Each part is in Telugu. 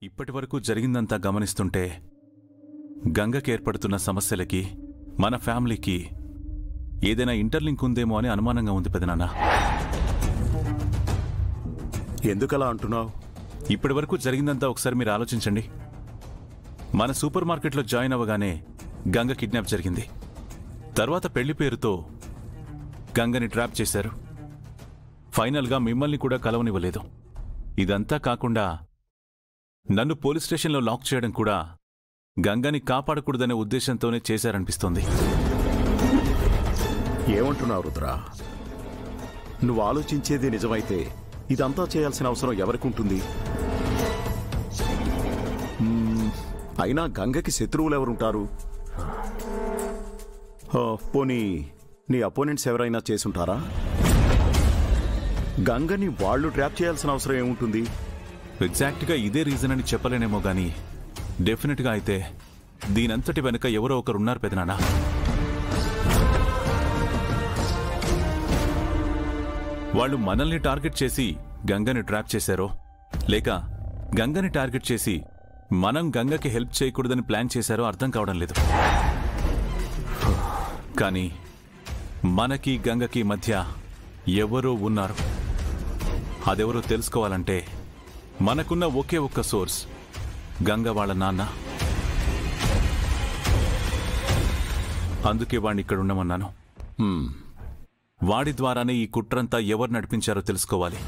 ఇప్పటి వరకు జరిగిందంతా గమనిస్తుంటే గంగకి ఏర్పడుతున్న సమస్యలకి మన ఫ్యామిలీకి ఏదైనా ఇంటర్లింక్ ఉందేమో అని అనుమానంగా ఉంది పెదనాన్న. ఎందుకలా అంటున్నావు? ఇప్పటి వరకు జరిగిందంతా ఒకసారి మీరు ఆలోచించండి. మన సూపర్ మార్కెట్లో జాయిన్ అవ్వగానే గంగ కిడ్నాప్ జరిగింది. తర్వాత పెళ్లి పేరుతో గంగని ట్రాప్ చేశారు. ఫైనల్గా మిమ్మల్ని కూడా కలవనివ్వలేదు. ఇదంతా కాకుండా నన్ను పోలీస్ స్టేషన్లో లాక్ చేయడం కూడా గంగని కాపాడకూడదనే ఉద్దేశంతోనే చేశారనిపిస్తోంది. ఏమంటున్నావు రుద్రా? నువ్వు ఆలోచించేది నిజమైతే ఇదంతా చేయాల్సిన అవసరం ఎవరికుంటుంది? అయినా గంగకి శత్రువులెవరుంటారు? పోనీ నీ అపోనెంట్స్ ఎవరైనా చేసుంటారా? గంగని వాళ్ళు ట్రాప్ చేయాల్సిన అవసరం ఏముంటుంది? ఎగ్జాక్ట్గా ఇదే రీజన్ అని చెప్పలేనేమో గానీ డెఫినెట్గా అయితే దీనంతటి వెనుక ఎవరో ఒకరున్నారు పెదనాన్న. వాళ్ళు మనల్ని టార్గెట్ చేసి గంగని ట్రాప్ చేశారో, లేక గంగని టార్గెట్ చేసి మనం గంగకి హెల్ప్ చేయకూడదని ప్లాన్ చేశారో అర్థం కావడం లేదు. కానీ మనకి గంగకి మధ్య ఎవరో ఉన్నారు. అదెవరో తెలుసుకోవాలంటే మనకున్న ఒకే ఒక్క సోర్స్ గంగ వాళ్ళ నాన్న. అందుకే వాడిని ఇక్కడ ఉండమన్నాను. వాడి ద్వారానే ఈ కుట్రంతా ఎవరు నడిపించారో తెలుసుకోవాలి.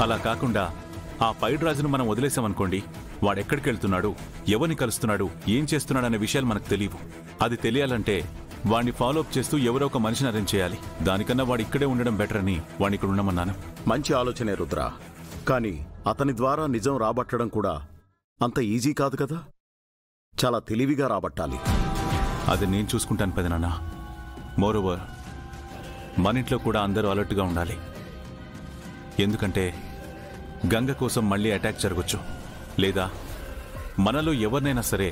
అలా కాకుండా ఆ పైడ్రాజును మనం వదిలేసామనుకోండి, వాడెక్కడికి వెళ్తున్నాడు, ఎవరిని కలుస్తున్నాడు, ఏం చేస్తున్నాడు అనే విషయాలు మనకు తెలియవు. అది తెలియాలంటే వాడిని ఫాలోఅప్ చేస్తూ ఎవరో ఒక మనిషిని అరేంజ్ చేయాలి. దానికన్నా వాడు ఇక్కడే ఉండడం బెటర్ అని వాడిని ఇక్కడ ఉండమన్నాను. మంచి ఆలోచనే రుద్ర. కానీ అతని ద్వారా నిజం రాబట్టడం కూడా అంత ఈజీ కాదు కదా. చాలా తెలివిగా రాబట్టాలి. అది నేను చూసుకుంటాను పెదనాన్న. మోరోవర్ మన ఇంట్లో కూడా అందరూ అలర్ట్గా ఉండాలి. ఎందుకంటే గంగ కోసం మళ్ళీ అటాక్ జరగచ్చు, లేదా మనలో ఎవరినైనా సరే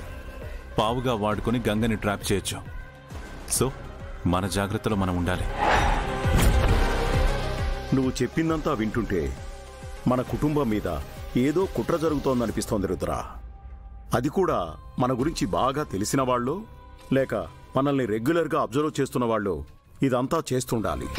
పావుగా వాడుకొని గంగని ట్రాప్ చేయొచ్చు. సో మన జాగ్రత్తలో మనం ఉండాలి. నువ్వు చెప్పిందంతా వింటుంటే మన కుటుంబం మీద ఏదో కుట్ర జరుగుతోందనిపిస్తోంది రుద్ర. అది కూడా మన గురించి బాగా తెలిసిన వాళ్ళు, లేక మనల్ని రెగ్యులర్గా అబ్జర్వ్ చేస్తున్న వాళ్ళు ఇదంతా చేస్తుండాలి.